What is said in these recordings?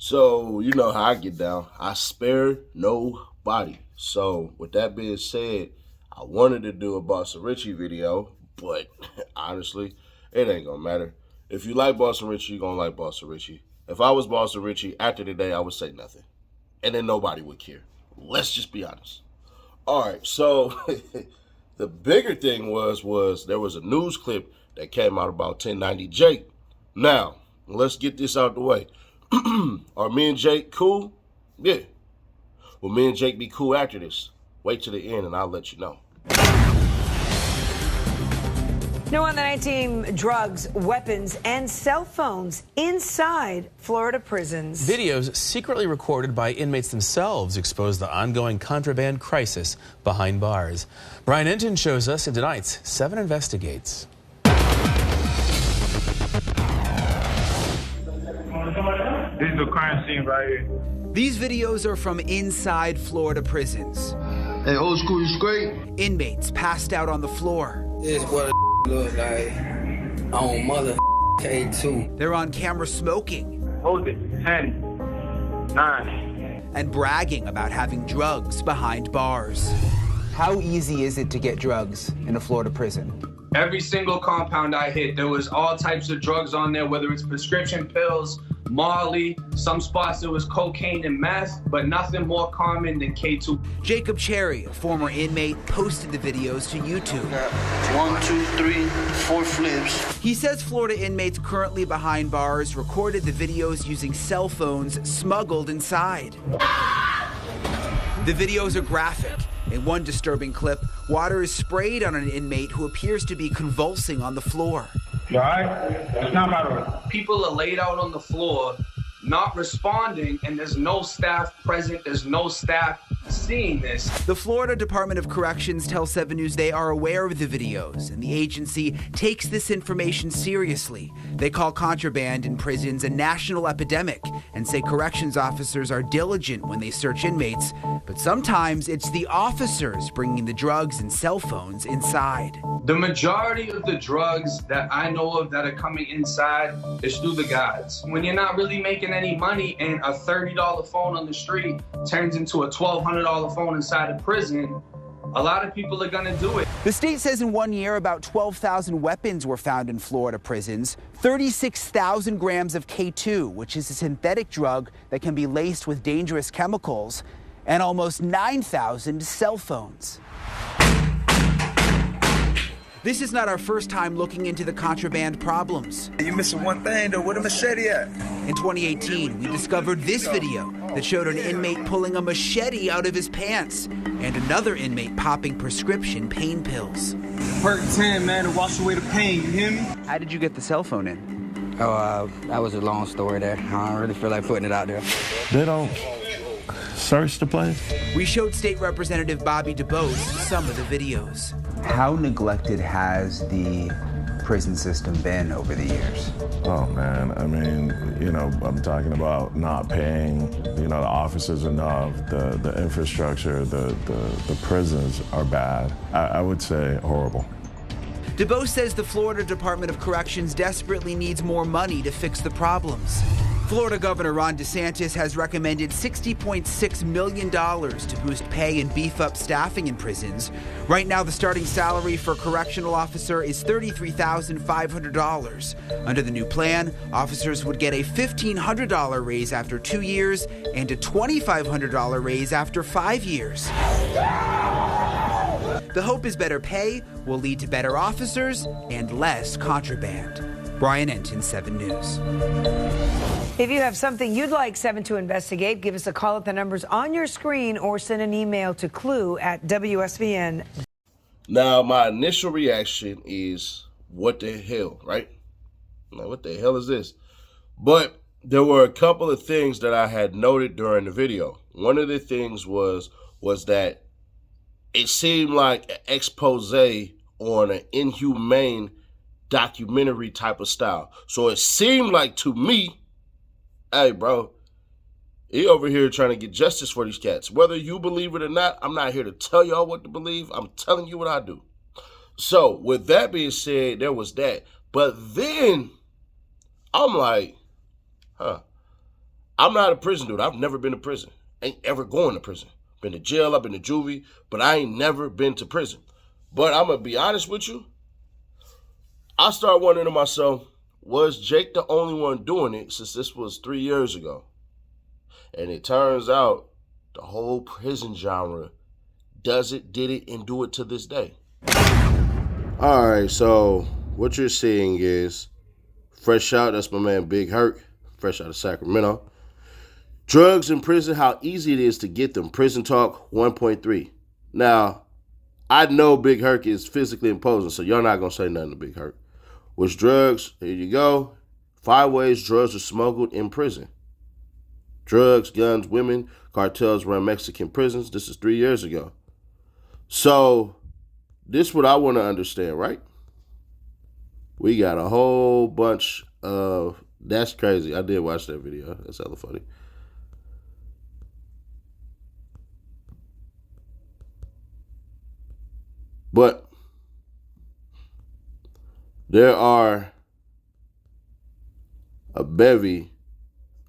So, you know how I get down. I spare nobody. So, with that being said, I wanted to do a Boss Richey video, but honestly, it ain't gonna matter. If you like Boss Richey, you're gonna like Boss Richey. If I was Boss Richey, after today, I would say nothing. And then nobody would care. Let's just be honest. All right, so the bigger thing was there was a news clip that came out about 1090 Jake. Now, let's get this out the way. Are me and Jake cool? Yeah. Will me and Jake be cool after this? Wait to the end and I'll let you know. No on the night team, drugs, weapons, and cell phones inside Florida prisons. Videos secretly recorded by inmates themselves expose the ongoing contraband crisis behind bars. Brian Enton shows us in tonight's 7 Investigates. This is the crime scene right here. These videos are from inside Florida prisons. Hey, old school is great. Inmates passed out on the floor. This is what a look like on mother K2. They're on camera smoking. Hold it. 10, 9. And bragging about having drugs behind bars. How easy is it to get drugs in a Florida prison? Every single compound I hit, there was all types of drugs on there, whether it's prescription pills, Molly, some spots there was cocaine and meth, but nothing more common than K2. Jacob Cherry, a former inmate, posted the videos to YouTube. 1, 2, 3, 4 flips. He says Florida inmates currently behind bars recorded the videos using cell phones smuggled inside. The videos are graphic. In one disturbing clip, water is sprayed on an inmate who appears to be convulsing on the floor. You all right? It's not my room. People are laid out on the floor, not responding, and there's no staff present, there's no staff seeing this. The Florida Department of Corrections tells 7 News they are aware of the videos, and the agency takes this information seriously. They call contraband in prisons a national epidemic and say corrections officers are diligent when they search inmates, but sometimes it's the officers bringing the drugs and cell phones inside. The majority of the drugs that I know of that are coming inside is through the guides. When you're not really making any money and a $30 phone on the street turns into a $1,200 phone inside a prison, a lot of people are gonna do it. The state says in 1 year, about 12,000 weapons were found in Florida prisons, 36,000 grams of K2, which is a synthetic drug that can be laced with dangerous chemicals, and almost 9,000 cell phones. This is not our first time looking into the contraband problems. You missing one thing though, where the machete at? In 2018, we discovered this video that showed an inmate pulling a machete out of his pants and another inmate popping prescription pain pills. Perk 10, man, to wash away the pain, you hear me? How did you get the cell phone in? Oh, that was a long story there. I don't really feel like putting it out there. They don't search the place. We showed State Representative Bobby DuBose some of the videos. How neglected has the prison system been over the years? Oh man, I mean, you know, I'm talking about not paying, you know, the officers enough, the infrastructure, the prisons are bad. I would say horrible. DuBose says the Florida Department of Corrections desperately needs more money to fix the problems. Florida Governor Ron DeSantis has recommended $60.6 million to boost pay and beef up staffing in prisons. Right now, the starting salary for a correctional officer is $33,500. Under the new plan, officers would get a $1,500 raise after 2 years and a $2,500 raise after 5 years. The hope is better pay will lead to better officers and less contraband. Brian Enton, 7 News. If you have something you'd like 7 to investigate, give us a call at the numbers on your screen or send an email to clue@WSVN. Now, my initial reaction is, what the hell, right? Now, what the hell is this? But there were a couple of things that I had noted during the video. One of the things was that it seemed like an expose on an inhumane documentary type of style. So it seemed like to me, hey, bro, he over here trying to get justice for these cats. Whether you believe it or not, I'm not here to tell y'all what to believe. I'm telling you what I do. So with that being said, there was that. But then I'm like, I'm not a prison dude. I've never been to prison. Ain't ever going to prison. Been to jail, I've been to juvie, but I ain't never been to prison. But I'm going to be honest with you. I start wondering to myself, was Jake the only one doing it since this was 3 years ago? And it turns out the whole prison genre did it, and do it to this day. All right, so what you're seeing is fresh out. That's my man Big Herc, fresh out of Sacramento. Drugs in prison, how easy it is to get them. Prison Talk 1.3. Now, I know Big Herc is physically imposing, so y'all not going to say nothing to Big Herc. Which drugs? Here you go. 5 ways drugs are smuggled in prison. Drugs, guns, women, cartels run Mexican prisons. This is 3 years ago. So, this is what I want to understand, right? We got a whole bunch of... That's crazy. I did watch that video. That's hella funny. But there are a bevy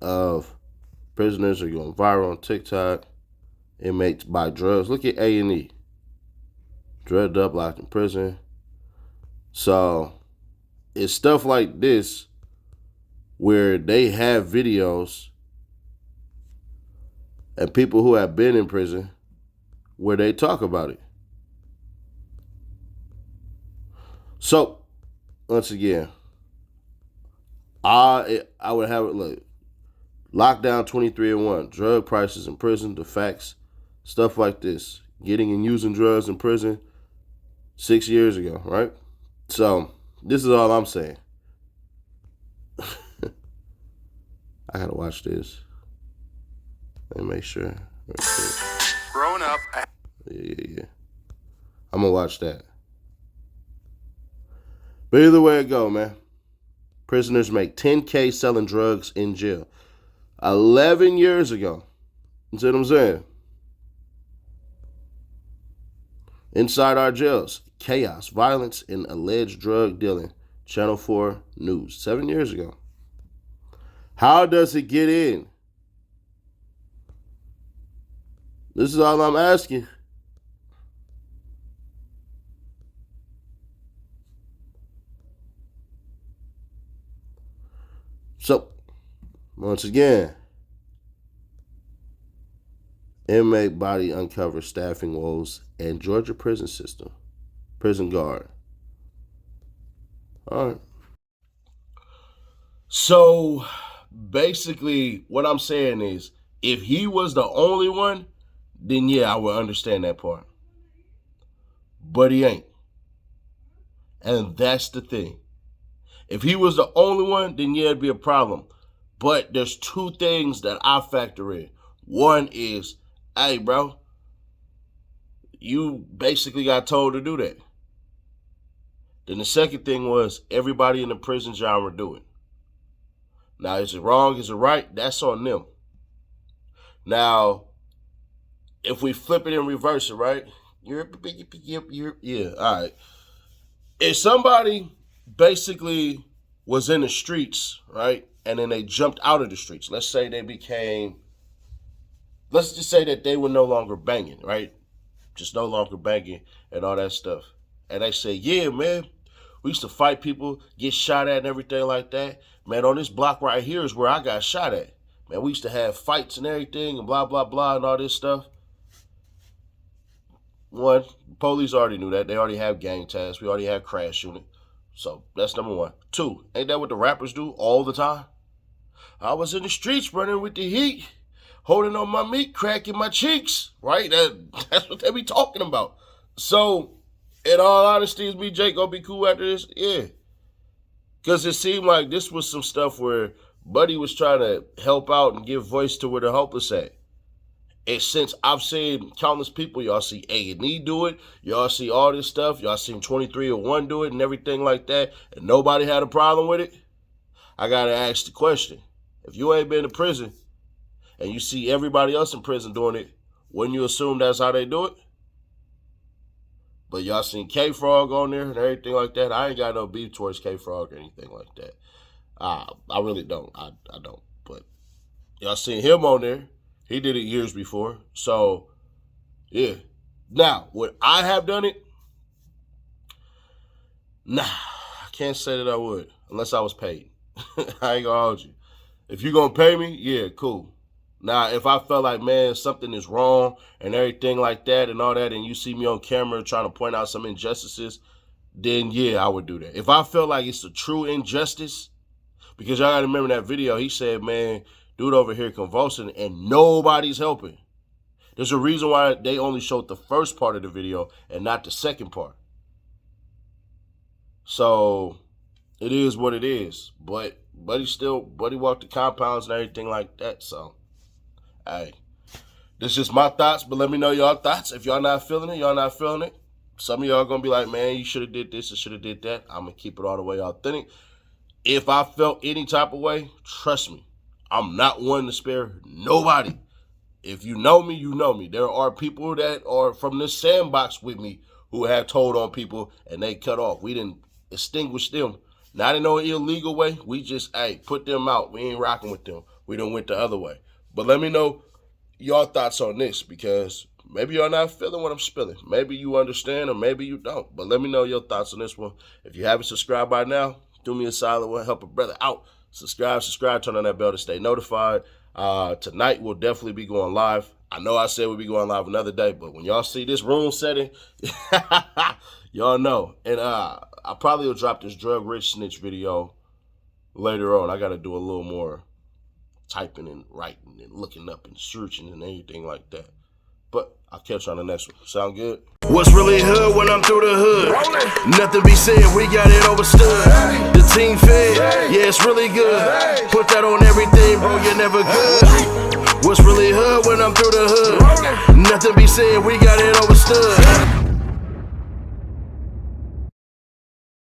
of prisoners are going viral on TikTok. Inmates buy drugs. Look at A&E. Drugged up, locked in prison. So it's stuff like this where they have videos and people who have been in prison where they talk about it. So, once again, I would have it look. Lockdown 23-1, drug prices in prison, the facts, stuff like this. Getting and using drugs in prison 6 years ago, right? So, this is all I'm saying. I gotta watch this. Let me make sure. Growing up. Yeah. I'm gonna watch that. But either way it go, man. Prisoners make $10K selling drugs in jail. 11 years ago. You see what I'm saying? Inside our jails, chaos, violence, and alleged drug dealing. Channel 4 News. 7 years ago. How does it get in? This is all I'm asking. So, once again, inmate body uncovers staffing woes and Georgia prison system. Prison guard. All right. So, basically, what I'm saying is, if he was the only one, then yeah, I would understand that part. But he ain't. And that's the thing. If he was the only one, then yeah, it'd be a problem. But there's 2 things that I factor in. One is, hey, bro, you basically got told to do that. Then the second thing was, everybody in the prison genre do it. Now, is it wrong? Is it right? That's on them. Now, if we flip it and reverse it, right? Yeah, all right. If somebody basically was in the streets, right, and then they jumped out of the streets, let's say they became, let's just say that they were no longer banging, right? Just no longer banging and all that stuff. And they say, yeah, man, we used to fight people, get shot at and everything like that. Man, on this block right here is where I got shot at. Man, we used to have fights and everything and blah, blah, blah and all this stuff. One, police already knew that. They already have gang tasks. We already have crash unit. So that's number 1. 2, ain't that what the rappers do all the time? I was in the streets running with the heat, holding on my meat, cracking my cheeks, right? That's what they be talking about. So, in all honesty, is me, Jake, gonna be cool after this? Yeah. Because it seemed like this was some stuff where Buddy was trying to help out and give voice to where the helpless at. And since I've seen countless people, y'all see A&E do it, y'all see all this stuff, y'all seen 23-1 do it and everything like that, and nobody had a problem with it, I gotta ask the question. If you ain't been to prison and you see everybody else in prison doing it, wouldn't you assume that's how they do it? But y'all seen K-Frog on there and everything like that. I ain't got no beef towards K-Frog or anything like that. I really don't. I don't. But Y'all seen him on there. He did it years before. So, yeah. Now, would I have done it? Nah, I can't say that I would unless I was paid. I ain't gonna hold you. If you gonna pay me, yeah, cool. Now, if I felt like, man, something is wrong and everything like that and all that, and you see me on camera trying to point out some injustices, then yeah, I would do that. If I felt like it's a true injustice, because y'all gotta remember that video, he said, man, dude over here convulsing and nobody's helping. There's a reason why they only showed the first part of the video and not the second part. So it is what it is. But Buddy walked the compounds and everything like that. So, hey, this is just my thoughts, but let me know y'all thoughts. If y'all not feeling it, y'all not feeling it. Some of y'all gonna be like, man, you should have did this and should have did that. I'm gonna keep it all the way authentic. If I felt any type of way, trust me, I'm not one to spare nobody. If you know me, you know me. There are people that are from this sandbox with me who have told on people and they cut off. We didn't extinguish them. Not in no illegal way. We just, hey, put them out. We ain't rocking with them. We done went the other way. But let me know your thoughts on this, because maybe y'all not feeling what I'm spilling. Maybe you understand or maybe you don't. But let me know your thoughts on this one. If you haven't subscribed by now, do me a solid one. Help a brother out. Subscribe, turn on that bell to stay notified. Tonight we'll definitely be going live. I know I said we'll be going live another day, but when y'all see this room setting, y'all know. And I probably will drop this drug rich snitch video later on. I got to do a little more typing and writing and looking up and searching and anything like that. But I'll catch you on the next one. Sound good? What's really hood when I'm through the hood? Nothing be said, we got it overstood. The team fed, yeah, it's really good. Put that on everything, bro, you're never good. What's really hood when I'm through the hood? Nothing be said, we got it overstood.